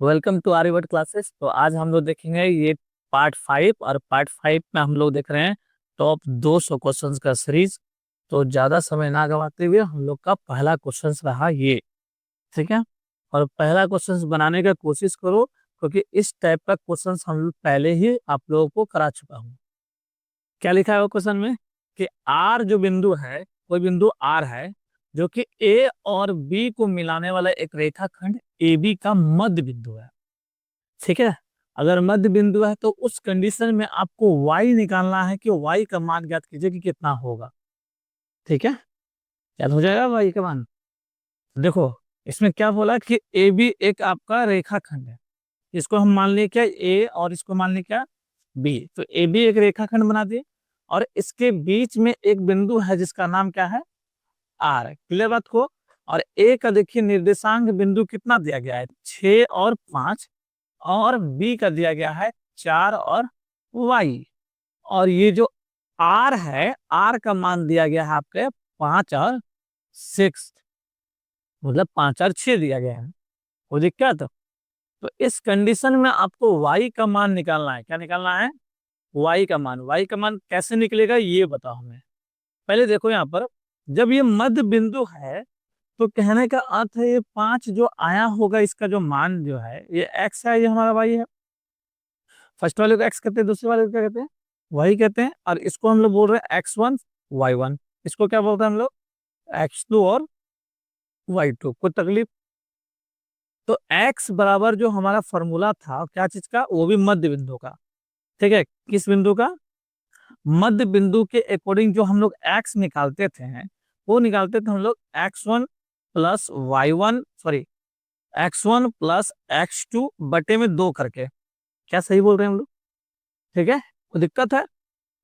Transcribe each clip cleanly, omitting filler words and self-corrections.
Welcome to Aryabhata classes. तो आज हम लोग देखेंगे ये पार्ट 5, और पार्ट 5 में हम लोग देख रहे हैं टॉप 200 क्वेश्चंस का सीरीज। तो ज्यादा समय ना गवाते हुए हम लोग का पहला क्वेश्चन रहा ये। ठीक है, और पहला क्वेश्चन बनाने का कोशिश करो, क्योंकि इस टाइप का क्वेश्चन हम लोग पहले ही आप लोगों को करा चुका हूँ। क्या लिखा है वो क्वेश्चन में कि आर जो बिंदु है, कोई बिंदु आर है जो कि ए और बी को मिलाने वाला एक रेखाखंड ए बी का मध्य बिंदु है। ठीक है, अगर मध्य बिंदु है तो उस कंडीशन में आपको y निकालना है कि y का मान ज्ञात कीजिए कि कितना होगा। ठीक है, याद हो जाएगा y का मान। देखो, इसमें क्या बोला कि ए बी एक आपका रेखाखंड है। इसको हम मान लिए क्या a, और इसको मान लिए क्या b। तो ए बी एक रेखाखंड बना दिए, और इसके बीच में एक बिंदु है जिसका नाम क्या है r। क्लियर बात को। और a का देखिए निर्देशांक बिंदु कितना दिया गया है, 6 और 5, और बी का दिया गया है 4 और y। और ये जो आर है, आर का मान दिया गया है आपके 5 और 6, मतलब 5 और 6 दिया गया है। कोई दिक्कत? तो इस कंडीशन में आपको y का मान निकालना है। क्या निकालना है? y का मान कैसे निकलेगा ये बताओ हमें। पहले देखो यहाँ पर, जब ये मध्य बिंदु है तो कहने का अर्थ है ये 5 जो आया होगा, इसका जो मान जो है ये x है, ये हमारा y है। फर्स्ट वाले को एक्स कहते हैं, दूसरे वाले को क्या कहते हैं, वाई कहते हैं। और इसको हम लोग बोल रहे हैं x1 y1। इसको क्या बोलते हैं हम लोग, x2 और y2। कोई तकलीफ? तो x बराबर जो हमारा फॉर्मूला था क्या चीज का, वो भी मध्य बिंदु का। ठीक है, किस बिंदु का? मध्य बिंदु के अकॉर्डिंग जो हम लोग x निकालते थे, वो निकालते थे हम लोग x1 plus y1, sorry x1 plus x2 बटे में 2 करके। क्या सही बोल रहे हैं हम लोग? ठीक है, कोई दिक्कत है?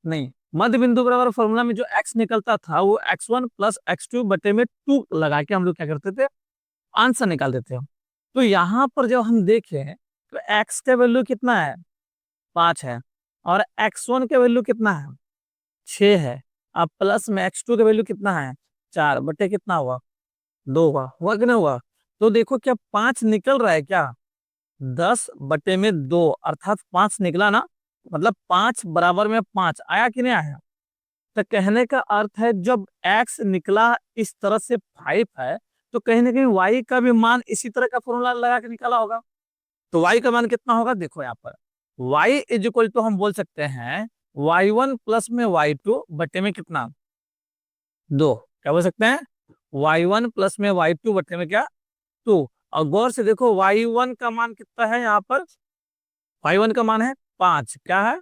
नहीं। मध्य बिंदु बराबर फॉर्मूला में जो x निकलता था वो x1 प्लस x2 बटे में 2 लगा के हम लोग क्या करते थे, आंसर निकाल देते हैं। तो यहाँ पर जब हम देखें तो x का वैल्यू कितना है, 5 है, और x1 का वैल्यू कितना है, 6 है। अब प्लस में x2 का वैल्यू कितना है, 4 बटे कितना हुआ, 2 हुआ कि नहीं हुआ? तो देखो क्या 5 निकल रहा है क्या, 10/2, अर्थात 5 निकला ना, मतलब 5 बराबर में 5 आया कि नहीं आया? तो कहने का अर्थ है जब x निकला इस तरह से 5 है, तो कहीं ना कहीं y का भी मान इसी तरह का फॉर्मूला लगा के निकाला होगा। तो y का मान कितना होगा, देखो यहाँ पर y इज इक्वल टू हम बोल सकते हैं y1 प्लस में y2 बटे में कितना, 2। क्या बोल सकते हैं, y1 प्लस में y2 बटे में क्या, 2। और गौर से देखो y1 का मान कितना है यहाँ पर, y1 का मान है 5। क्या है,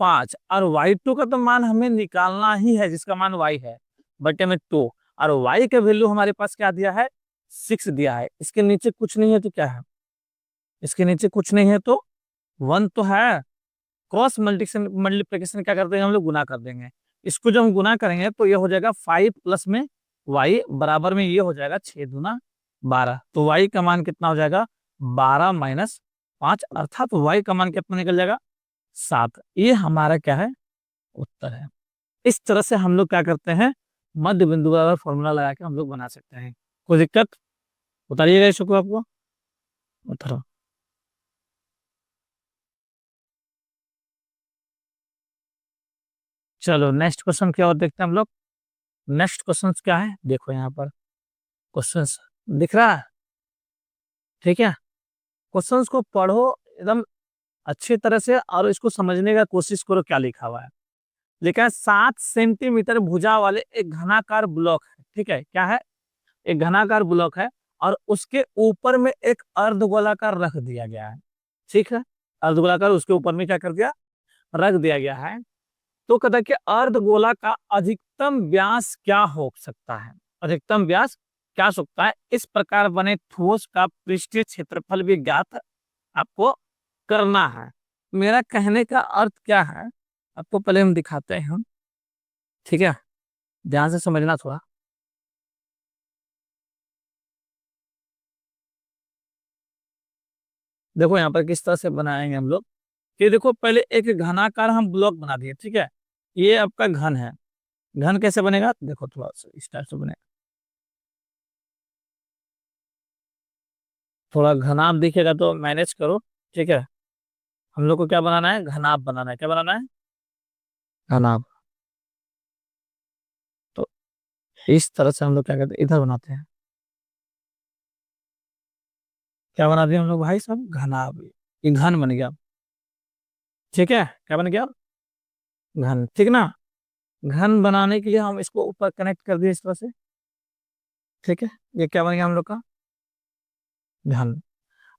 5। और y2 का तो मान हमें निकालना ही है जिसका मान y है, बटे में 2। और y का वैल्यू हमारे पास क्या दिया है, 6 दिया है। इसके नीचे कुछ नहीं है तो क्या है, इसके नीचे कुछ नहीं है तो 1 तो है। क्रॉस मल्टीप्लिकेशन मल्टीप्लिकेशन क्या कर देंगे हम लोग, गुना कर देंगे। इसको जब हम गुना करेंगे तो ये हो जाएगा 5 प्लस में y बराबर में ये हो जाएगा 6 दूना 12। तो y का मान कितना हो जाएगा, 12 - 5, अर्थात y का मान कितना निकल जाएगा, 7। ये हमारा क्या है, उत्तर है। इस तरह से हम लोग क्या करते हैं, मध्य बिंदु का फॉर्मूला लगा के हम लोग बना सकते हैं। कोई दिक्कत? उतारिएगा इसको आपको, उतारो। चलो नेक्स्ट क्वेश्चन क्या और देखते हैं हम लोग। नेक्स्ट क्वेश्चन क्या है, देखो यहाँ पर क्वेश्चन दिख रहा है। ठीक है, क्वेश्चंस को पढ़ो एकदम अच्छी तरह से, और इसको समझने का कोशिश करो क्या लिखा हुआ है। लिखा है 7 सेंटीमीटर भुजा वाले एक घनाकार ब्लॉक है। ठीक है, क्या है, एक घनाकार ब्लॉक है, और उसके ऊपर में एक अर्धगोलाकार रख दिया गया है। ठीक है, अर्धगोलाकार उसके ऊपर में क्या कर दिया, रख दिया गया है। तो कहता है कि अर्धगोला का अधिकतम व्यास क्या हो सकता है, अधिकतम व्यास क्या हो सकता है, इस प्रकार बने ठोस का पृष्ठीय क्षेत्रफल भी ज्ञात आपको करना है। मेरा कहने का अर्थ क्या है, आपको पहले हम दिखाते हैं हम। ठीक है, ध्यान से समझना थोड़ा। देखो यहाँ पर किस तरह से बनाएंगे हम लोग, कि देखो पहले एक घनाकार हम ब्लॉक बना दिए। ठीक है, ये आपका घन है। घन कैसे बनेगा, देखो थोड़ा सा इस टाइप से बनेगा। थोड़ा घनाभ दिखेगा तो मैनेज करो। ठीक है, हम लोग को क्या बनाना है, घनाभ बनाना है। क्या बनाना है, घनाभ। तो इस तरह से हम लोग क्या करते हैं, इधर बनाते हैं। क्या बना दिया हम लोग भाई साहब, घनाभ। ये घन बन गया। ठीक है, क्या बन गया, घन। ठीक ना। घन बनाने के लिए हम इसको ऊपर कनेक्ट कर दिए इस तरह से। ठीक है, ये क्या बन गया हम लोग का, घन।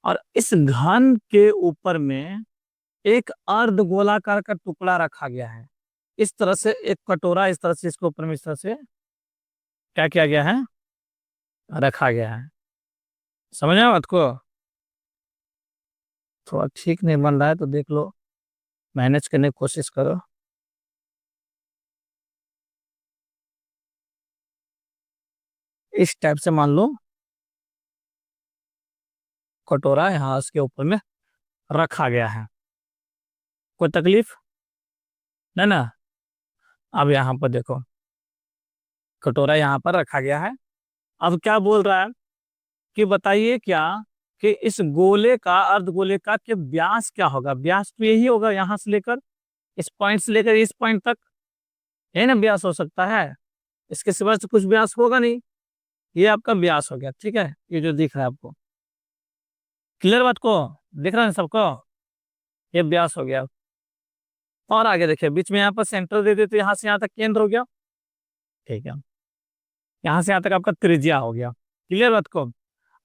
और इस घन के ऊपर में एक अर्ध गोलाकार का टुकड़ा रखा गया है। इस तरह से एक कटोरा, इस तरह से इसके ऊपर में इस तरह से क्या किया गया है, रखा गया है। समझ आया बात को। थोड़ा ठीक नहीं बन रहा है तो देख लो, मैनेज करने की कोशिश करो। इस टाइप से मान लो कटोरा यहाँ उसके ऊपर में रखा गया है। कोई तकलीफ नहीं ना। अब यहाँ पर देखो, कटोरा यहाँ पर रखा गया है। अब क्या बोल रहा है कि बताइए क्या, कि इस गोले का, अर्धगोले का, कि व्यास क्या होगा। व्यास तो यही होगा, यहाँ से लेकर इस पॉइंट से लेकर इस पॉइंट तक, है ना, व्यास हो सकता है। इसके सिवा से कुछ व्यास होगा नहीं। ये आपका व्यास हो गया। ठीक है, ये जो दिख रहा है आपको, क्लियर बात को, दिख रहा है सबको, ये व्यास हो गया। और आगे देखिए, बीच में यहाँ पर सेंटर दे देते, यहाँ से यहाँ तक केंद्र हो गया। ठीक है, यहाँ से यहाँ तक आपका त्रिज्या हो गया। क्लियर बात को।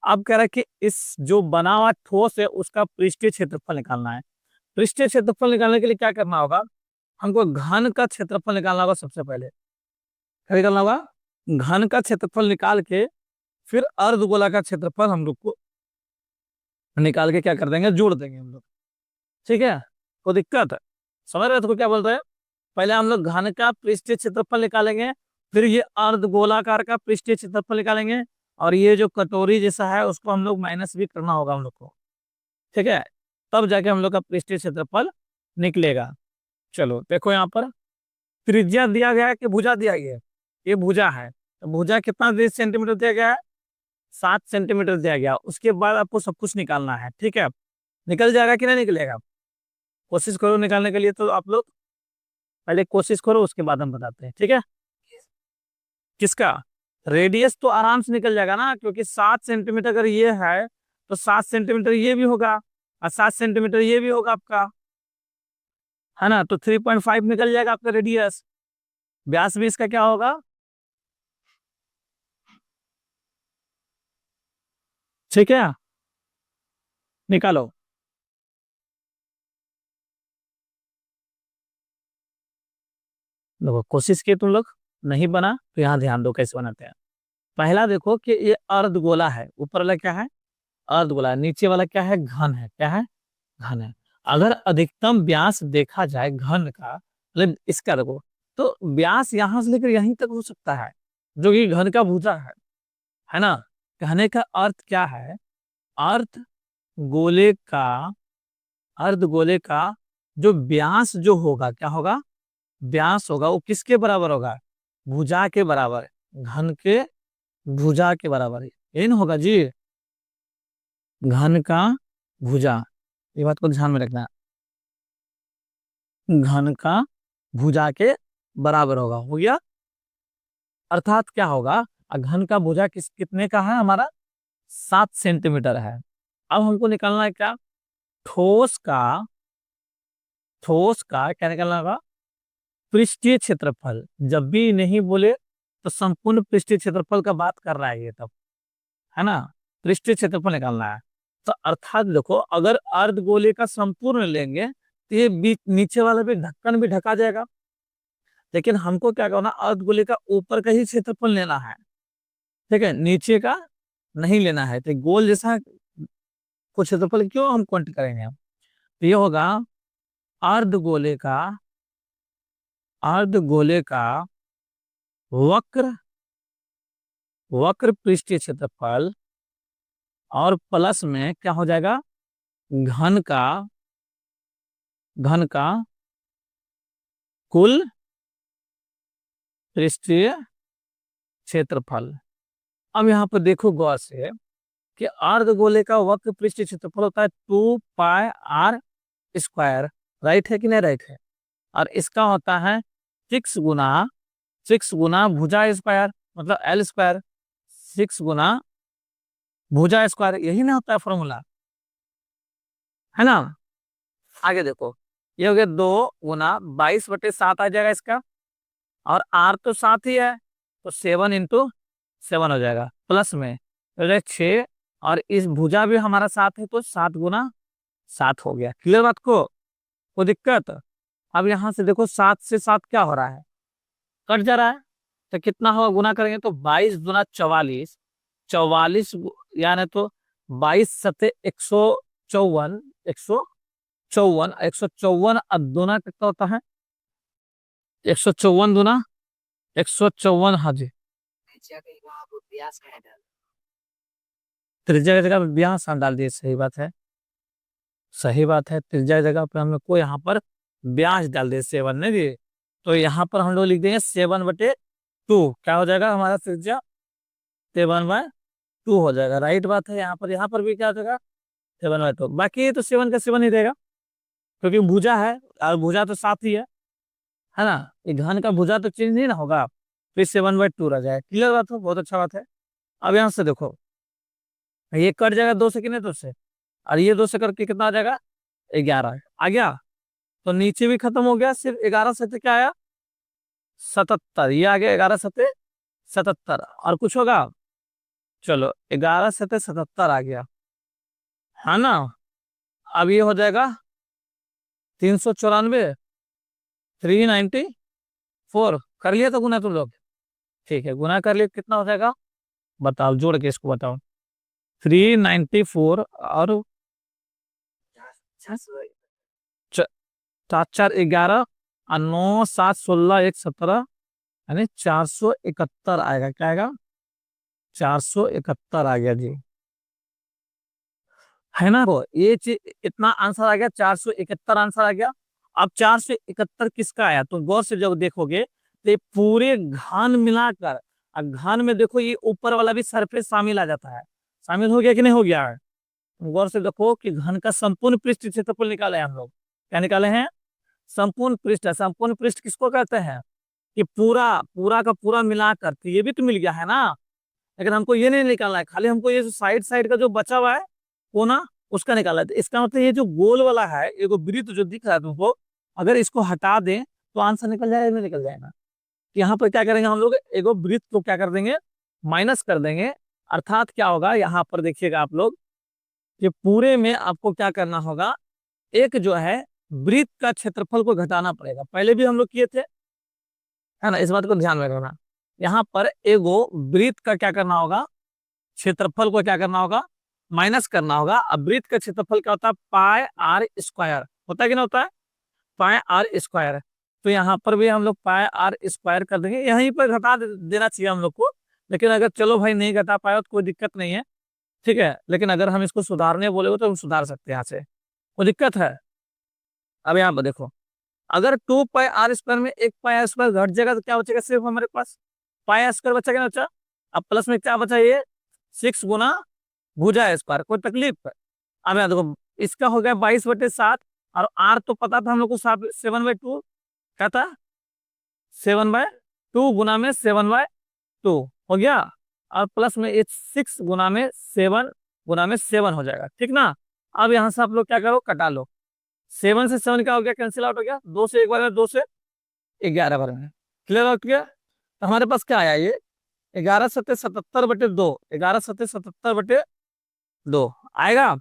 अब कह रहा है कि इस जो बना हुआ ठोस है उसका पृष्ठीय क्षेत्रफल निकालना है। पृष्ठीय क्षेत्रफल निकालने के लिए क्या करना होगा, हमको घन का क्षेत्रफल निकालना होगा सबसे पहले। क्या निकालना होगा, घन का क्षेत्रफल निकाल के फिर अर्धगोला का क्षेत्रफल हम लोग को निकाल के क्या कर देंगे, जोड़ देंगे हम लोग। ठीक है, कोई दिक्कत है, समझ रहे हो तो क्या बोल रहे हैं। पहले हम लोग घन का पृष्ठीय क्षेत्रफल निकालेंगे, फिर ये अर्धगोलाकार का पृष्ठीय क्षेत्रफल निकालेंगे, और ये जो कटोरी जैसा है उसको हम लोग माइनस भी करना होगा हम लोग को। ठीक है, तब जाके हम लोग का पृष्ठीय क्षेत्रफल निकलेगा। चलो देखो यहाँ पर त्रिज्या दिया गया है कि भुजा दिया गया है, ये भुजा है। तो भुजा कितना 20 सेंटीमीटर दिया गया है, 7 सेंटीमीटर दिया गया। उसके बाद आपको सब कुछ निकालना है। ठीक है, निकल जाएगा कि नहीं निकलेगा, कोशिश करो निकालने के लिए। तो आप लोग पहले कोशिश करो, उसके बाद हम बताते हैं। ठीक है, किसका, रेडियस तो आराम से निकल जाएगा ना, क्योंकि 7 सेंटीमीटर अगर ये है तो 7 सेंटीमीटर ये भी होगा, और 7 सेंटीमीटर ये भी होगा आपका, है ना। तो 3.5 निकल जाएगा आपका रेडियस। व्यास भी इसका क्या होगा, ठीक है, निकालो। देखो कोशिश किए तुम लोग, नहीं बना तो यहाँ ध्यान दो कैसे बनाते हैं। पहला देखो कि ये अर्धगोला है, ऊपर वाला क्या है, अर्धगोला है, नीचे वाला क्या है, घन है। क्या है, घन है। अगर अधिकतम व्यास देखा जाए घन का, मतलब इसका देखो, तो व्यास यहां से लेकर यहीं तक हो सकता है, जो कि घन का भुजा है ना। कहने का अर्थ क्या है, अर्थ गोले का, अर्ध गोले का जो व्यास जो होगा, क्या होगा, व्यास होगा, वो किसके बराबर होगा, भुजा के बराबर, घन के भुजा के बराबर। यही ना होगा जी, घन का भुजा। ये बात को ध्यान में रखना, घन का भुजा के बराबर होगा, हो गया। अर्थात क्या होगा, घन का भुजा कितने का है हमारा, 7 सेंटीमीटर है। अब हमको निकालना है क्या, ठोस का, ठोस का क्या निकालना होगा, पृष्ठीय क्षेत्रफल। जब भी नहीं बोले तो संपूर्ण पृष्ठीय क्षेत्रफल का बात कर रहा है ये तब, है ना। पृष्ठीय क्षेत्रफल निकालना है। तो अर्थात देखो, अगर अर्धगोले का संपूर्ण लेंगे तो ये बीच नीचे वाला भी ढक्कन भी ढका जाएगा। लेकिन हमको क्या करना, अर्धगोले का ऊपर का ही क्षेत्रफल लेना है। ठीक है, नीचे का नहीं लेना है। तो गोल जैसा कुछ क्षेत्रफल क्यों हम काउंट करेंगे हम, तो ये होगा अर्धगोले का, अर्धगोले का वक्र, वक्र पृष्ठीय क्षेत्रफल, और प्लस में क्या हो जाएगा, घन का, घन का कुल पृष्ठीय क्षेत्रफल। अब यहाँ पर देखो गौर से कि अर्धगोले का वक्र पृष्ठ क्षेत्रफल होता है 2 पाई r स्क्वायर। राइट है कि नहीं? राइट है। और इसका होता है 6 गुना भुजा स्क्वायर, मतलब एल स्क्वायर। 6 गुना भुजा स्क्वायर, यही ना होता है फॉर्मूला, है ना? आगे देखो, ये हो गया 2 गुना 22/7 आ जाएगा इसका। और आर तो 7 ही है, तो 7 × 7 हो जाएगा, प्लस में हो जाएगा 6। और इस भुजा भी हमारा 7 है, तो 7 गुना 7 हो गया। क्लियर बात को? कोई दिक्कत? अब यहां से देखो 7 से 7 क्या हो रहा है? कट जा रहा है। तो कितना होगा? गुना करेंगे तो 22 × 44, 44 यानी तो 22 × 7 = 154, 154, 154 दूना कितना होता है? 154 दूना 154। हाँ जी, त्रिज्या की जगह पे ब्यास हम डाल दिए। सही बात है, सही बात है। त्रिज्या की जगह पे हम लोग को यहाँ पर ब्यास डाल दिए 7 नहीं दिए। तो यहाँ पर हम लोग लिख देंगे 7/2। क्या हो जाएगा हमारा त्रिज्या? 7/2 हो जाएगा। राइट बात है। यहाँ पर भी क्या हो जाएगा? 7/2। बाकी तो 7 का 7 ही रहेगा, क्योंकि भुजा है और भुजा तो 7 ही है ना? ये घन का भुजा तो चेंज नहीं ना होगा, फिर 7/2 रह जाएगा। क्लियर बात हो? बहुत अच्छा बात है। अब यहाँ से देखो, ये कट जाएगा 2 से, कितने 2 से, और ये 2 से करके कितना आ जाएगा? 11 आ गया। तो नीचे भी खत्म हो गया, सिर्फ 11 से क्या आया? 77। ये आ गया 11×7 = 77। और कुछ होगा? चलो, 11×7 = 77 आ गया, है ना? अब ये हो जाएगा 394, 394। कर लिया तो गुना तुम लोग? ठीक है, गुना कर लिया, कितना हो जाएगा? बताओ, जोड़ के इसको बताओ। 394 और 7 4 11 और 9 7 16 1 17, यानी 471 आएगा। क्या आएगा? 471 आ गया जी, है ना? वो ये चीज, इतना आंसर आ गया, 471 आंसर आ गया। अब 471 किसका आया? तो गौर से जब देखोगे तो ये पूरे घन मिलाकर, और घन में देखो ये ऊपर वाला भी सरफेस शामिल आ जाता है। शामिल हो गया कि नहीं हो गया है? गौर से देखो कि घन का संपूर्ण पृष्ठ क्षेत्रफल निकाले हैं हम लोग। क्या निकाले हैं? संपूर्ण पृष्ठ। संपूर्ण पृष्ठ किसको कहते हैं? कि पूरा पूरा का पूरा मिलाकर, तो ये भी तो मिल गया है ना। लेकिन हमको ये नहीं निकालना है, खाली हमको ये जो साइड साइड का जो बचा हुआ है कोना, उसका निकालना है। तो इसका मतलब ये जो गोल वाला है, ये वृत्त जो दिख रहा है तुमको, अगर इसको हटा दें तो आंसर निकल जाएगा, नहीं निकल जाएगा? यहाँ पर क्या करेंगे हम लोग? एगो वृत्त को क्या कर देंगे? माइनस कर देंगे। अर्थात क्या होगा, यहाँ पर देखिएगा आप लोग, कि पूरे में आपको क्या करना होगा? एक जो है वृत्त का क्षेत्रफल को घटाना पड़ेगा। पहले भी हम लोग किए थे, है ना? इस बात को ध्यान में रखना। यहाँ पर एगो वृत्त का क्या करना होगा? क्षेत्रफल को क्या करना होगा? माइनस करना होगा। अब वृत्त का क्षेत्रफल क्या होता है? πr² होता है कि ना होता है? πr²। तो यहाँ पर भी हम लोग πr² कर देंगे। यहीं पर घटा देना चाहिए हम लोग को, लेकिन अगर चलो भाई नहीं घटा पाए तो कोई दिक्कत नहीं है, ठीक है। लेकिन अगर हम इसको सुधारने बोले तो हम सुधार सकते हैं यहाँ से, कोई दिक्कत है? अब यहाँ पर देखो, अगर 2 πr² में 1 πr² घट जाएगा तो क्या बचेगा? सिर्फ हमारे पास πr² बचा, क्या बचा? अब प्लस में क्या बचा? ये 6 गुना भुजा स्क्वायर। कोई तकलीफ? अब यहाँ देखो, इसका हो गया 22/7, और आर तो पता था हम लोग को 7/2। क्या था? 7/2 गुना में 7/2 हो गया, और प्लस में 6 गुना में 7 गुना में 7 हो जाएगा, ठीक ना? अब यहाँ से आप लोग क्या करो? कटा लो। 7 से 7 क्या हो गया? कैंसिल आउट हो गया। 2 से एक बार में, 2 से 11 बार में। क्लियर हो गया? तो हमारे पास क्या आया? ये 11×7 = 77/2, 11×7 = 77/2 आएगा।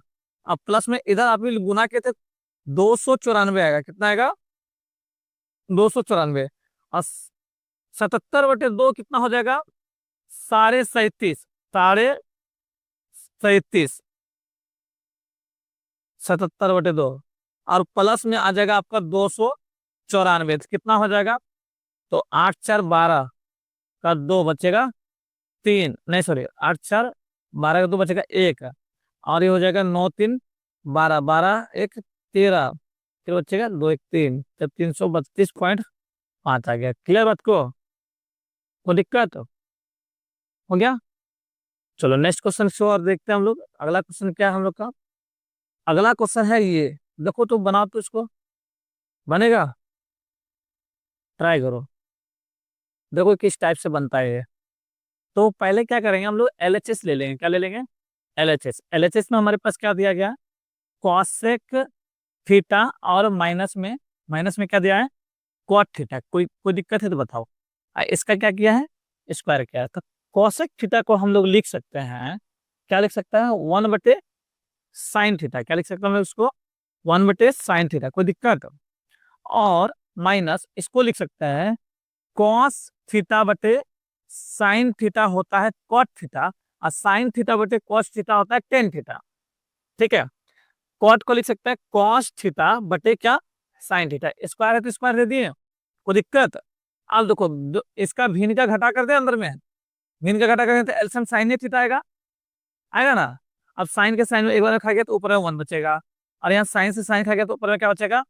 अब प्लस में इधर आप गुना के थे, 294 आएगा। कितना आएगा? 294। और 77/2 कितना हो जाएगा? 37.5, 37.5, 77/2। और प्लस में आ जाएगा आपका 294। कितना हो जाएगा? तो 8×4 = 12 का 2 बचेगा 3, नहीं सॉरी, 8×4 = 12 का 2 बचेगा 1, और ये हो जाएगा 9×3 = 12, 12×1 = 13, फिर बचेगा 2×1 = 3, तब 332.5 आ गया। क्लियर बात को? कोई दिक्कत हो गया? चलो नेक्स्ट क्वेश्चन से और देखते हैं हम लोग। अगला क्वेश्चन क्या है हम लोग का? अगला क्वेश्चन है ये, देखो तो बनाओ तो इसको, बनेगा? ट्राई करो, देखो किस टाइप से बनता है ये। तो पहले क्या करेंगे हम लोग, एलएचएस ले लेंगे। क्या ले लेंगे? एलएचएस। एलएचएस में हमारे पास क्या दिया गया? कॉसेक थीटा, और माइनस में क्या दिया है? Cot theta. कोई कोई दिक्कत है तो बताओ। इसका क्या किया है? स्क्वायर किया है। तो कॉसेक थीटा को हम लोग लिख सकते हैं, क्या लिख सकते हैं? 1/sin theta. क्या लिख सकते हैं हम उसको? 1/sin theta. कोई दिक्कत? और माइनस इसको लिख सकते हैं कॉस थीटा बटे साइन थीटा होता है कॉट थीटा, और साइन थीटा बटे कॉस थीटा होता है टेन थीटा। ठीक है, कॉट को लिख सकते हैं कॉस थीटा बटे क्या? Sine theta. स्क्वायर है तो स्क्वायर दे दिए, कोई दिक्कत? अब देखो इसका भिन्न का घटा कर दे अंदर में, भिन्न का घटा करें तो एलसीएम साइन थीटा आएगा, आएगा ना? अब साइन के साइन में एक बार खा गया तो ऊपर में वन बचेगा, और यहाँ साइन से साइन खा गया तो ऊपर में क्या बचेगा?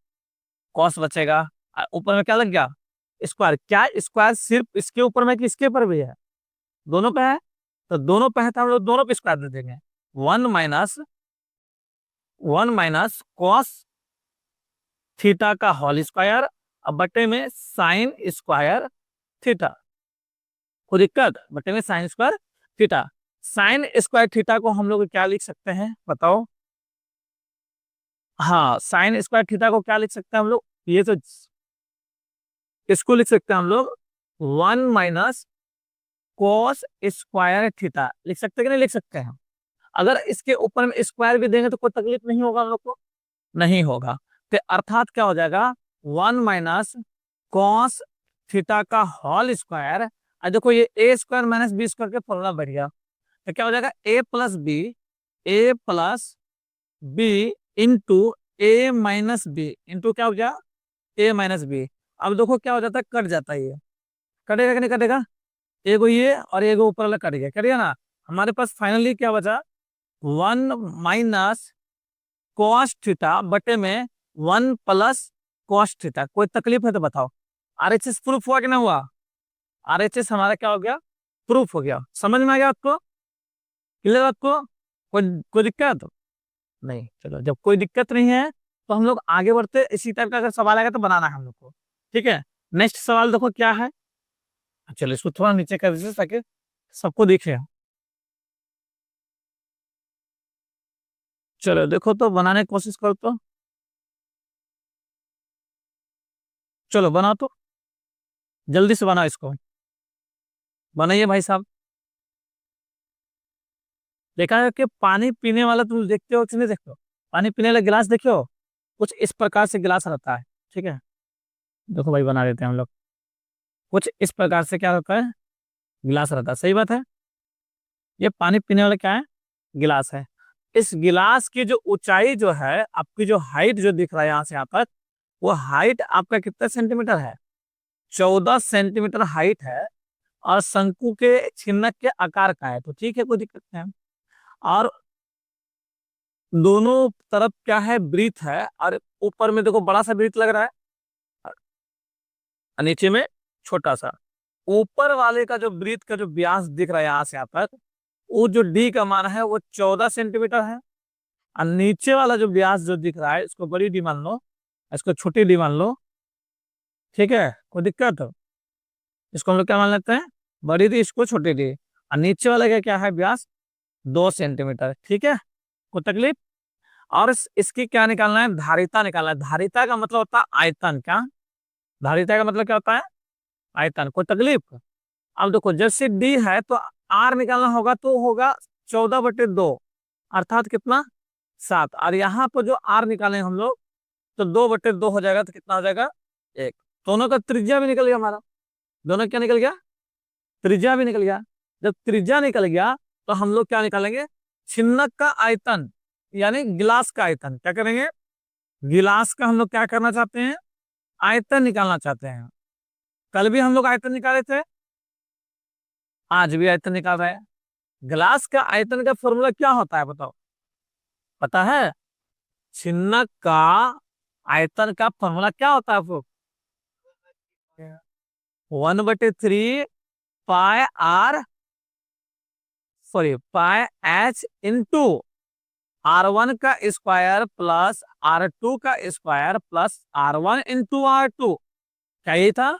कॉस बचेगा। और ऊपर में क्या लग गया? स्क्वायर। क्या स्क्वायर सिर्फ इसके ऊपर में कि इसके ऊपर भी है? दोनों पे है। तो दोनों पे है तो हम लोग दोनों पे स्क्वायर दे देंगे। वन माइनस कॉस थीटा का होल स्क्वायर, अब बटे में साइन स्क्वायर थीटा। कोई दिक्कत? बटे में sine square theta. Sine square theta को हम लोग क्या लिख सकते हैं बताओ? हाँ, साइन स्क्वायर थीटा को क्या लिख सकते हैं हम लोग? ये तो इसको लिख सकते हैं हम लोग 1 - कॉस स्क्वायर थीटा। लिख सकते हैं कि नहीं लिख सकते हैं? अगर इसके ऊपर में स्क्वायर भी देंगे तो कोई तकलीफ नहीं होगा हम लोग को, नहीं होगा। तो अर्थात क्या हो जाएगा? 1 - कॉस थीटा का होल स्क्वायर। और देखो ये A square minus B square के फॉर्मूला बढ़ गया, तो क्या हो जाएगा? A plus B into A B into क्या हो गया? a-b। अब देखो क्या हो जाता है, कट जाता है ये, कटेगा कि नहीं कटेगा? एगो ये और एगो ऊपर वाला कट गया, करिए ना। हमारे पास फाइनली क्या बचा? 1 - कॉस थीटा बटे में 1 + कॉस थीटा। कोई तकलीफ है तो बताओ। आरएचएस प्रूफ हुआ कि ना हुआ? आरएचएस हमारा क्या हो गया? प्रूफ हो गया। समझ में आ गया आपको? क्लियर आपको? कोई कोई दिक्कत नहीं? चलो, जब कोई दिक्कत नहीं है तो हम लोग आगे बढ़ते। इसी टाइप का अगर सवाल आएगा तो बनाना है हम लोग को। ठीक है, नेक्स्ट सवाल देखो क्या है। चलो इसको थोड़ा नीचे कर दीजिए ताकि सबको दिखे। चलो देखो तो बनाने की कोशिश करो तो। चलो बनाओ तो, जल्दी से बनाओ इसको, बनाइए भाई साहब। देखा है कि पानी पीने वाला तुम देखते हो कि नहीं देखते हो? पानी पीने वाला गिलास देखते हो? कुछ इस प्रकार से गिलास रहता है। ठीक है, देखो भाई बना देते हैं हम लोग। कुछ इस प्रकार से क्या होता है? गिलास रहता है, सही बात है। ये पानी पीने वाला क्या है? गिलास है। इस गिलास की जो ऊंचाई जो है, आपकी जो हाइट जो दिख रहा है यहाँ से यहाँ तक, वो हाइट आपका कितना सेंटीमीटर है? 14 सेंटीमीटर हाइट है, और शंकु के छिन्नक के आकार का है। तो ठीक है, कोई दिक्कत नहीं है। और दोनों तरफ क्या है? ब्रीथ है, और ऊपर में देखो बड़ा सा ब्रीथ लग रहा है, और नीचे में छोटा सा। ऊपर वाले का जो ब्रीथ का जो व्यास दिख रहा है यहाँ से यहाँ तक, वो जो डी का मान है वो 14 सेंटीमीटर है। और नीचे वाला जो व्यास जो दिख रहा है, इसको बड़ी डी मान लो, इसको छोटी डी मान लो। ठीक है, कोई दिक्कत? इसको हम लोग क्या मान लेते हैं? बड़ी डी, इसको छोटी डी। और नीचे वाला का क्या है व्यास? 2 सेंटीमीटर। ठीक है, कोई तकलीफ? और इसकी क्या निकालना है? धारिता निकालना है। धारिता का मतलब होता है आयतन। क्या धारिता का मतलब क्या होता है? आयतन। कोई तकलीफ? अब देखो जैसे डी है तो आर निकालना होगा, तो होगा 14/2, अर्थात कितना? 7। और यहाँ पर जो आर निकाले हम लोग, तो 2/2 हो जाएगा, तो कितना हो जाएगा? 1। दोनों का त्रिज्या भी निकल गया हमारा। दोनों क्या निकल गया? त्रिज्या भी निकल गया। जब त्रिज्या निकल गया तो हम लोग क्या निकालेंगे? छिन्नक का आयतन, यानी गिलास का आयतन। क्या करेंगे? गिलास का हम लोग क्या करना चाहते हैं? आयतन निकालना चाहते हैं। कल भी हम लोग आयतन निकाले थे, आज भी आयतन निकाल रहे हैं। गिलास का आयतन का फॉर्मूला क्या होता है बताओ? पता है? छिन्नक का आयतन का फॉर्मूला क्या होता है आपको? 1/3 pi R sorry pi H into R1 का स्क्वायर प्लस R2 का square plus R1 into R2, क्या ये था?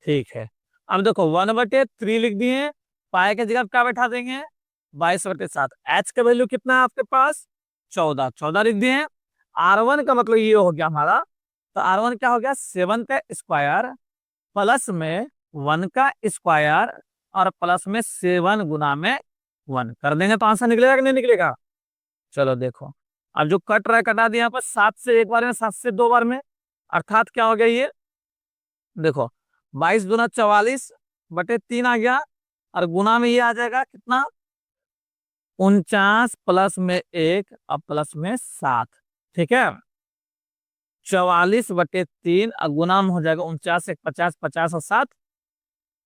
ठीक है। अब देखो 1/3 लिख दिए, पाई के जगह क्या बैठा देंगे? 22/7। एच का वैल्यू कितना है आपके पास? 14, 14 लिख दिए। R1 का मतलब ये हो गया हमारा, तो R1 क्या हो गया? 7 का स्क्वायर प्लस में 1 का स्क्वायर और प्लस में 7 गुना में 1 कर देंगे तो आंसर निकलेगा कि नहीं निकलेगा? चलो देखो, अब जो कट रहा है कटा दिया यहाँ पर 7 से एक बार में, 7 से 2 बार में, अर्थात क्या हो गया ये? देखो 22 दूना 44/3 आ गया, और गुना में ये आ जाएगा कितना? 49 प्लस में 1 और प्लस में 7। ठीक है, 44/3 और गुना में हो जाएगा 49 से 50, 50 और 7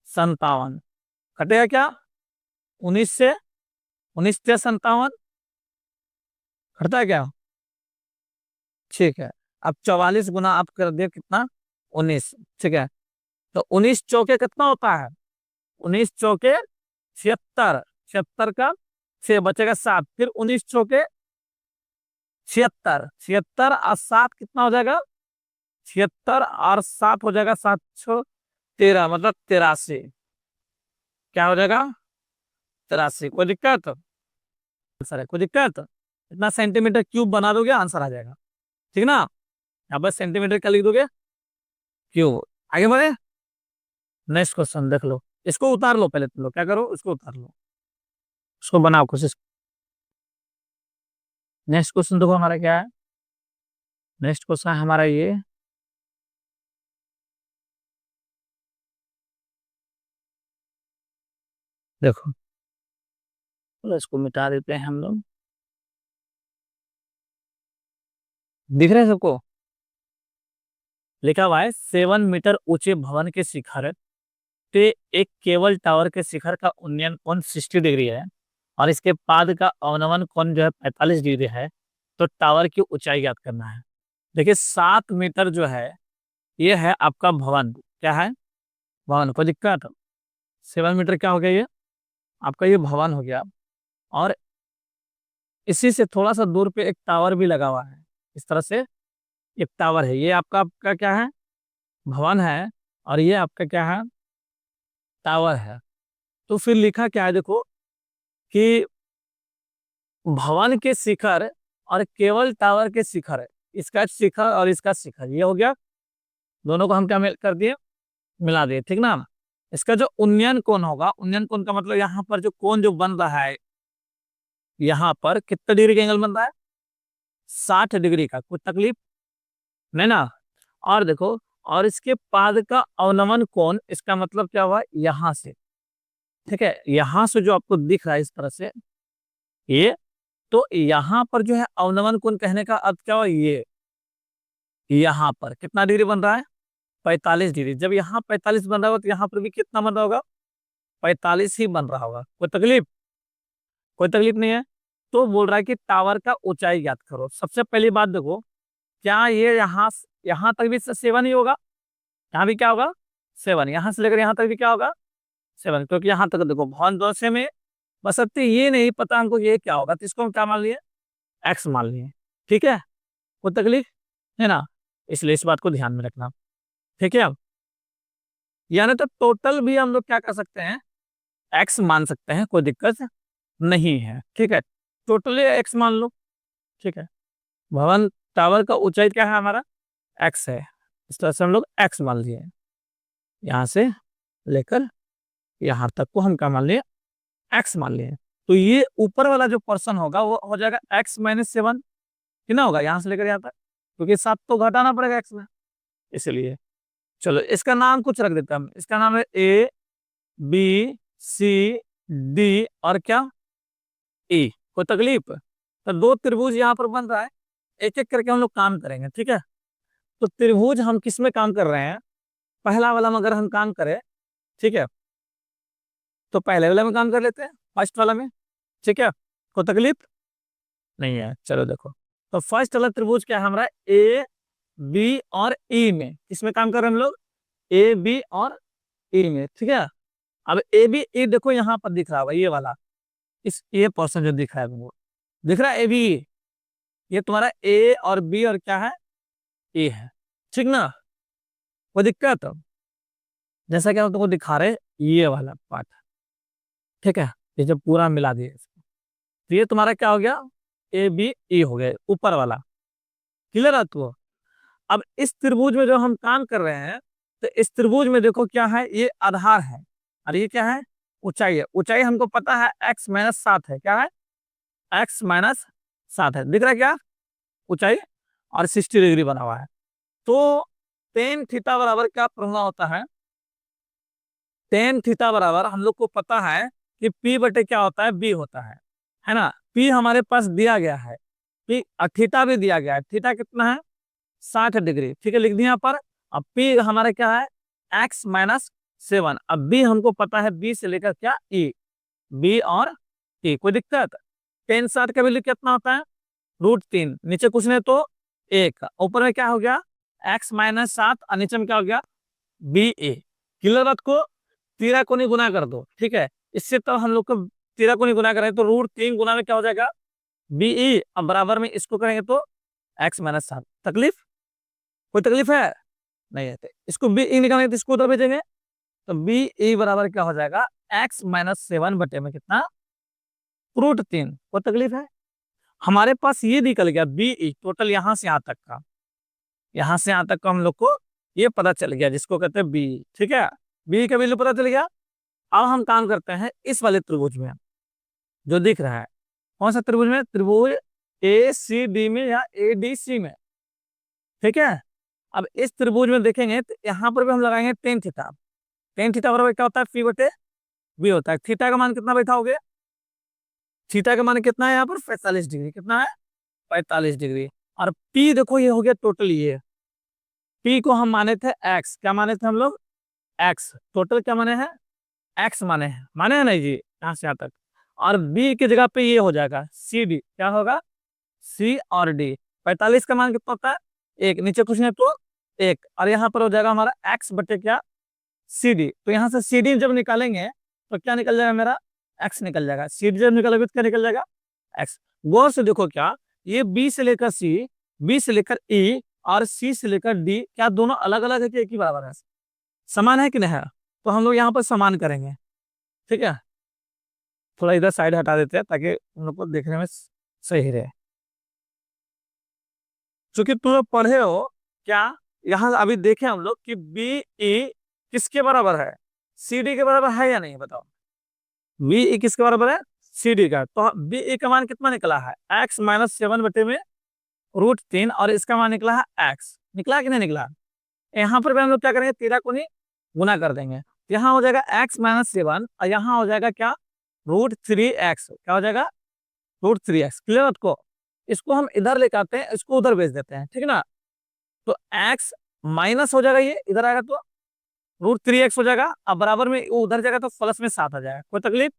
57। कटेगा क्या? 19 से 57 घटता है क्या? ठीक है। अब 44 गुना आप कर दिए कितना? 19। ठीक है, तो 19 चौके कितना होता है? 19 चौके 76, 76 का 6 बचेगा 7, फिर 19 चौके 76, 76 और 7 कितना हो जाएगा? 76 और 7 हो जाएगा 7 6 13, मतलब 83। क्या हो जाएगा? 83। कोई दिक्कत? आंसर है, कोई दिक्कत? इतना सेंटीमीटर क्यूब बना दोगे आंसर आ जाएगा, ठीक ना? यहाँ पर सेंटीमीटर का लिख दोगे क्यूब। आगे बढ़े, नेक्स्ट क्वेश्चन देख लो। इसको उतार लो, पहले तुम लोग क्या करो, इसको उतार लो, इसको बनाओ कोशिश। नेक्स्ट क्वेश्चन देखो हमारा क्या है। नेक्स्ट क्वेश्चन है हमारा ये, देखो तो इसको मिटा देते हैं हम लोग। दिख रहे हैं सबको? लिखा हुआ है 7 मीटर ऊंचे भवन के शिखर पे एक केबल टावर के शिखर का उन्नयन कोण 60 डिग्री है और इसके पाद का अवनमन कोण जो है 45 डिग्री है, तो टावर की ऊंचाई ज्ञात करना है। देखिए 7 मीटर जो है ये है आपका भवन, क्या है? भवन। कोई दिक्कत? 7 मीटर क्या हो गया? ये आपका ये भवन हो गया, और इसी से थोड़ा सा दूर पे एक टावर भी लगा हुआ है। इस तरह से एक टावर है, ये आपका आपका क्या है? भवन है, और ये आपका क्या है? टावर है। तो फिर लिखा क्या है देखो कि भवन के शिखर और केवल टावर के शिखर, इसका शिखर और इसका शिखर ये हो गया, दोनों को हम क्या कर दिए? मिला दिए, ठीक ना? इसका जो उन्नयन कोण होगा, उन्नयन कोण का मतलब यहाँ पर जो कोण जो बन रहा है, यहाँ पर कितने डिग्री का एंगल बन रहा है? 60 डिग्री का। कोई तकलीफ नहीं ना? और देखो, और इसके पाद का अवनमन कोण, इसका मतलब क्या हुआ? यहाँ से, ठीक है, यहाँ से जो आपको दिख रहा है इस तरह से ये, तो यहाँ पर जो है अवनमन कोण कहने का अर्थ क्या हुआ? ये यहाँ पर कितना डिग्री बन रहा है? 45 डिग्री। जब यहाँ 45 बन रहा होगा तो यहाँ पर भी कितना बन रहा होगा? 45 ही बन रहा होगा। कोई तकलीफ? कोई तकलीफ नहीं है। तो बोल रहा है कि टावर का ऊंचाई ज्ञात करो। सबसे पहली बात देखो, क्या ये यहाँ तक भी 7 ही होगा? यहाँ भी क्या होगा? 7। यहाँ से लेकर यहाँ तक भी क्या होगा? 7, क्योंकि यहाँ तक देखो भवन दो से में, बस अब ये नहीं पता हमको ये क्या होगा, तो इसको हम क्या मान लिए? एक्स मान लिए। ठीक है, कोई तकलीफ है ना? इसलिए इस बात को ध्यान में रखना, ठीक है। यानी तो टोटल भी हम लोग क्या कर सकते हैं? एक्स मान सकते हैं, कोई दिक्कत नहीं है, ठीक है। टोटली एक्स मान लो, ठीक है। भवन टावर का ऊंचाई क्या है हमारा? एक्स है, इस तरह से हम लोग एक्स मान लिए। यहाँ से लेकर यहाँ तक को हम क्या मान लिए? एक्स मान लिए। तो ये ऊपर वाला जो पर्सन होगा वो हो जाएगा x-7। कितना होगा यहाँ से लेकर यहाँ तक? क्योंकि 7 तो घटाना पड़ेगा एक्स में, इसलिए चलो इसका नाम कुछ रख देते हैं हम। इसका नाम है ABCD और क्या? E। कोई तकलीफ? तो 2 त्रिभुज यहाँ पर बन रहा है, एक एक करके हम लोग काम करेंगे, ठीक है। तो त्रिभुज हम किस में काम कर रहे हैं? पहला वाला में अगर हम काम करें, ठीक है, तो पहले वाला में काम कर लेते हैं, फर्स्ट वाला में, ठीक है। कोई तकलीफ नहीं है। चलो देखो, तो फर्स्ट वाला त्रिभुज क्या है हमारा? AB और E में, इसमें काम कर रहे हैं हम लोग, AB और E में, ठीक है। अब AB E देखो यहाँ पर दिख रहा होगा, ये वाला, इस ए पोर्शन जो दिख रहा है तुमको, दिख रहा है ए बी, ये तुम्हारा ए और बी और क्या है, ए है, ठीक ना। कोई दिक्कत? जैसा कि हम तुमको दिखा रहे ये वाला पार्ट, ठीक है, ये जब पूरा मिला दिए इसको, तो ये तुम्हारा क्या हो गया, ए बी ई हो गया ऊपर वाला। क्लियर है तो अब इस त्रिभुज में जो हम काम कर रहे हैं, तो इस त्रिभुज में देखो क्या है, ये आधार है और ये क्या है, ऊंचाई है। ऊंचाई हमको पता है x-7 है, क्या है, x-7 है, दिख रहा है क्या, ऊंचाई, और 60 डिग्री बना हुआ है। तो टेन थीटा बराबर क्या फॉर्मूला होता है, टेन थीटा बराबर हम लोग को पता है कि p बटे क्या होता है, b होता है ना। p हमारे पास दिया गया है, p थीटा भी दिया गया है, थीटा कितना है, 60 डिग्री, ठीक है, लिख दिया यहाँ पर। अब p हमारा क्या है, x-7। अब b हमको पता है, b से लेकर क्या, e, b और e, कोई दिक्कत? टेन 60 का वैल्यू कितना होता है, √3, नीचे कुछ नहीं तो 1, ऊपर में क्या हो गया, x-7 और नीचे में क्या हो गया, बी ए। क्लियर बात को, तीरा को नहीं गुना कर दो, ठीक है, इससे तो हम लोग को तीरा को नहीं गुना करें तो √3 गुना में क्या हो जाएगा, बी ई, अब बराबर में इसको करेंगे तो x-7। तकलीफ, कोई तकलीफ है नहीं है, इसको बी ई निकालेंगे तो इसको उधर भेजेंगे, तो बी ई बराबर क्या हो जाएगा, x-7 बटे में कितना, √3। कोई तकलीफ है? हमारे पास ये निकल गया बी ई, टोटल यहां से यहां तक का, यहां से यहां तक का हम लोग को ये पता चल गया, जिसको कहते हैं बी, ठीक है, बी का वैल्यू पता चल गया। अब हम काम करते हैं इस वाले त्रिभुज में जो दिख रहा है, कौन सा त्रिभुज में, त्रिभुज ए सी डी में या ए डी सी में, ठीक है। अब इस त्रिभुज में देखेंगे तो यहाँ पर भी हम लगाएंगे टेन थीटा। टेन थीटा बराबर क्या होता है, पी बटे बी होता है। थीटा का मान कितना बैठाओगे, थीटा का मान कितना है यहाँ पर, 45 डिग्री, कितना है, 45 डिग्री। और पी देखो ये हो गया टोटल, ये पी को हम माने थे एक्स, क्या माने थे हम लोग, एक्स, टोटल क्या माने हैं, एक्स माने हैं नहीं जी, यहाँ से यहाँ तक। और बी की जगह पे ये हो जाएगा सी डी, क्या होगा, सी और डी। 45 का मान कितना होता है, एक, नीचे कुछ नहीं तो एक, और यहाँ पर हो जाएगा हमारा एक्स बटे क्या, सी डी। तो यहाँ से सी डी जब निकालेंगे तो क्या निकल जाएगा मेरा, एक्स निकल जाएगा। सी डी जब निकलेगा तो क्या निकल जाएगा, एक्स। गौर से देखो क्या, ये बी से लेकर सी, बी से लेकर ई और सी से लेकर डी, क्या दोनों अलग अलग है कि एक ही बराबर है, समान है कि नहीं है, तो हम लोग यहाँ पर समान करेंगे, ठीक है। थोड़ा इधर साइड हटा देते हैं ताकि हम लोग को देखने में सही रहे। चूंकि तुम लोग पढ़े हो क्या, यहाँ अभी देखें हम लोग कि बी ई किसके बराबर है, सी डी के बराबर है या नहीं, बताओ। बी ई किसके बराबर है, सी डी का। तो बी ई का मान कितना निकला है, x-7 बटे में √3, और इसका मान निकला है एक्स, निकला कि नहीं निकला। यहाँ पर भी हम लोग क्या करेंगे, तीरा को नहीं गुना कर देंगे, यहाँ हो जाएगा x-7 और यहाँ हो जाएगा क्या, √3x, क्या हो जाएगा, √3x। क्लियर को, इसको हम इधर लेकर आते हैं, इसको उधर भेज देते हैं, ठीक है ना। तो x माइनस हो जाएगा, ये इधर आएगा तो √3x हो जाएगा, अब बराबर में वो उधर जाएगा तो प्लस में 7 आ जाएगा। कोई तकलीफ?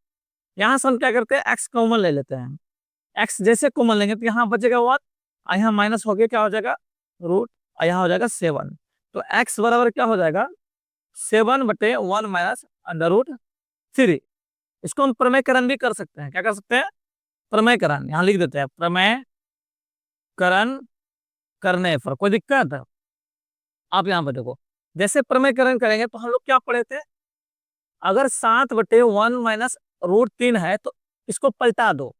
यहाँ से हम क्या करते हैं, x कॉमन ले लेते हैं, x जैसे कॉमन लेंगे तो यहाँ बचेगा 1, यहाँ माइनस हो गया, क्या हो जाएगा, रूट, यहाँ हो जाएगा 7। तो x बराबर क्या हो जाएगा, 7 बटे 1 माइनस √3। इसको हम प्रमेयकरण भी कर सकते हैं, क्या कर सकते हैं, प्रमेयकरण, यहाँ लिख देते हैं, प्रमेयकरण करने पर कोई दिक्कत है। आप यहाँ पर देखो, जैसे प्रमेयकरण करेंगे तो हम लोग क्या पढ़े थे, अगर 7 बटे 1 माइनस √3 है तो इसको पलटा दो,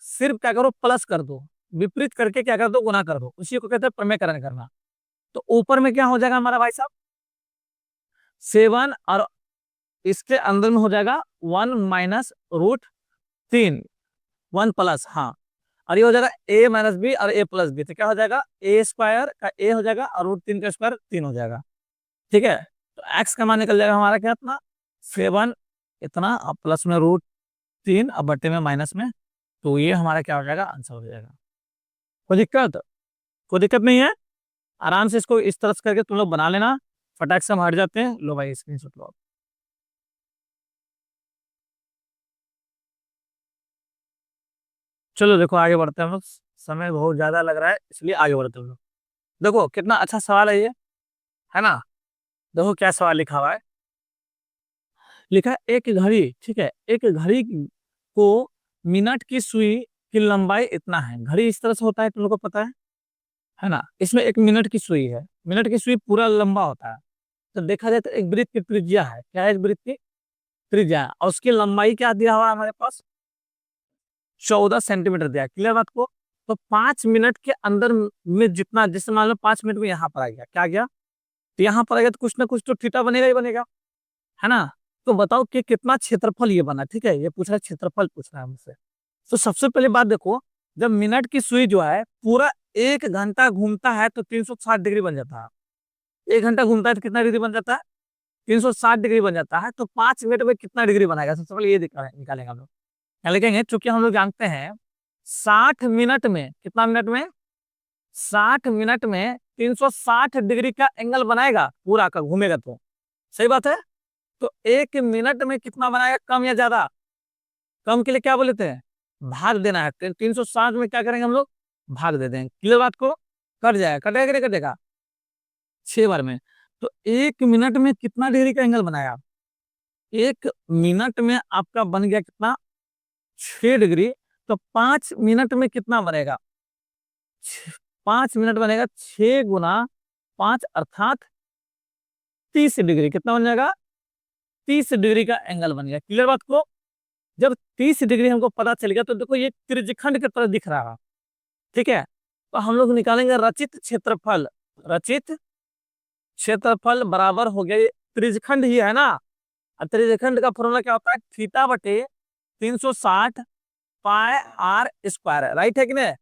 सिर्फ क्या करो, प्लस कर दो, विपरीत करके क्या कर दो, गुना कर दो, उसी को कहते हैं प्रमेयकरण करना। तो ऊपर में क्या हो जाएगा हमारा भाई साहब, 7, और इसके अंदर में हो जाएगा 1 माइनस √3, 1 प्लस, हाँ, और ये हो जाएगा a माइनस बी और a प्लस बी, तो क्या हो जाएगा, a स्क्वायर का a हो जाएगा और √3 का स्क्वायर 3 हो जाएगा, ठीक है। तो x का मान निकल जाएगा हमारा क्या, इतना 7 इतना, और प्लस में √3 और बटे में माइनस में, तो ये हमारा क्या हो जाएगा, आंसर हो जाएगा। कोई दिक्कत, कोई दिक्कत नहीं है, आराम से इसको इस तरह से करके तुम लोग बना लेना, फटाक से हम हट जाते हैं। लो भाई स्क्रीनशॉट लो। चलो देखो आगे बढ़ते हैं हम लोग, समय बहुत ज्यादा लग रहा है इसलिए आगे बढ़ते हैं हम लोग। देखो कितना अच्छा सवाल है ये, है ना। देखो क्या सवाल लिखा हुआ है, लिखा है एक घड़ी, ठीक है, एक घड़ी को मिनट की सुई की लंबाई इतना है, घड़ी इस तरह से होता है, तुम लोग को पता है ना। इसमें एक मिनट की सुई है, मिनट की सुई पूरा लंबा होता है। तो देखा जाए तो एक वृत्त की त्रिज्या है, क्या है, इस वृत्त की त्रिज्या है, और उसकी लंबाई क्या दिया हुआ है हमारे पास, 14 सेंटीमीटर दिया है। क्लियर बात को। तो 5 मिनट के अंदर में जितना, जैसे मान लो 5 मिनट में यहाँ पर आ गया, क्या आ गया, तो यहाँ पर आ गया, तो कुछ ना कुछ तो थीटा बनेगा ही बनेगा, है ना। तो बताओ कि कितना क्षेत्रफल ये बना, ठीक है, ये पूछ रहा है, क्षेत्रफल पूछ रहा है हमसे। तो सबसे पहले बात देखो, जब मिनट की सुई जो है पूरा 1 घंटा घूमता है तो 360 डिग्री बन जाता है। 1 घंटा घूमता है तो कितना डिग्री बन जाता है, 360 डिग्री बन जाता है। तो 5 मिनट में कितना डिग्री बनाएगा, सबसे पहले ये निकालेंगे हम लोग। क्या लिखेंगे, चूंकि हम लोग जानते हैं 60 मिनट में, कितना मिनट में, 60 मिनट में 360 डिग्री का एंगल बनाएगा पूरा का, घूमेगा तो, सही बात है। तो 1 मिनट में कितना बनाएगा, कम या ज्यादा, कम के लिए क्या बोलते हैं, भाग देना है। 360 में क्या करेंगे हम लोग, भाग दे देंगे। क्लियर बात को, कट जाएगा, कटेगा कि नहीं कटेगा, 6 बार में। तो 1 मिनट में कितना डिग्री का एंगल बनाया, 1 मिनट में आपका बन गया कितना, 6 डिग्री। तो 5 मिनट में कितना बनेगा, 5 मिनट बनेगा 6 गुना 5 अर्थात 30 डिग्री, कितना बन जाएगा, 30 डिग्री का एंगल बन गया। क्लियर बात को। जब 30 डिग्री हमको पता चल गया तो देखो ये त्रिज्यखंड की तरह दिख रहा है, ठीक है। तो हम लोग निकालेंगे रचित क्षेत्रफल, रचित क्षेत्रफल बराबर हो गया, ये त्रिज्यखंड ही है ना। और त्रिज्यखंड का फॉर्मूला क्या होता है, थीटा बटे 360 पाई आर स्क्वायर, राइट है कि नहीं।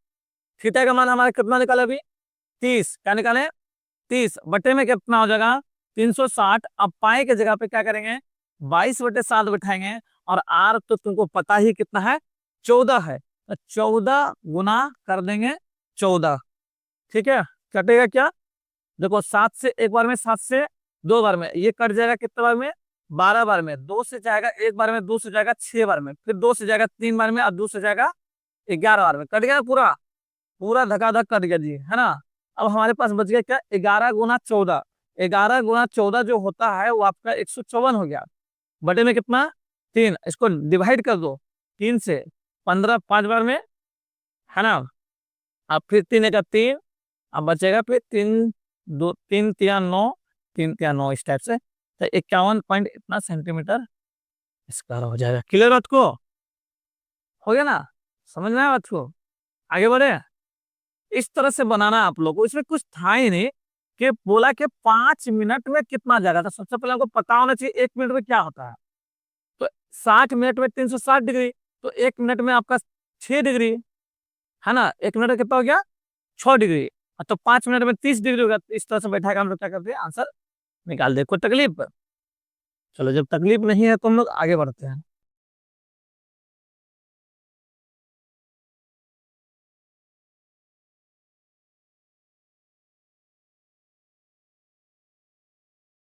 थीटा का मान हमारा कितना निकाला अभी, 30, क्या निकाले, 30 बटे में कितना हो जाएगा, 360। अब पाई के जगह पे क्या करेंगे, 22/7 बैठाएंगे, और आर तो तुमको पता ही कितना है, 14 है, तो 14 गुना कर देंगे 14, ठीक है। कटेगा क्या, देखो 7 से एक बार में, 7 से 2 बार में, ये कट जाएगा कितने बार में, 12 बार में। 2 से जाएगा एक बार में, 2 से जाएगा 6 बार में, फिर 2 से जाएगा 3 बार में, और 2 से जाएगा 11 बार में। कट गया पूरा, पूरा धकाधक कट गया जी, है ना। अब हमारे पास बच गया क्या, 11 गुना 14, 11 गुना 14 जो होता है वो आपका 154 हो गया, बटे में कितना, 3, इसको डिवाइड कर दो 3 से, 15 5 बार में, है ना। अब फिर 3 1 3, अब बचेगा फिर 3 2 3 3 9, 3 3 9, इस टाइप से। तो 51 पॉइंट इतना सेंटीमीटर स्क्वायर हो जाएगा। क्लियर बात को, हो गया ना, समझ में आया बात को, आगे बढ़े। इस तरह से बनाना आप लोग को, इसमें कुछ था ही नहीं कि बोला कि 5 मिनट में कितना जाएगा। तो सबसे पहले आपको पता होना चाहिए 1 मिनट में क्या होता है। तो 60 मिनट में 360 डिग्री, तो 1 मिनट में आपका 6 डिग्री, है ना। 1 मिनट में कितना हो गया, 6 डिग्री। तो 5 मिनट में 30 डिग्री होगा। तो इस तरह से बैठा के हम लोग क्या करते हैं, आंसर निकाल दे। कोई तकलीफ, चलो जब तकलीफ नहीं है तो हम लोग आगे बढ़ते हैं।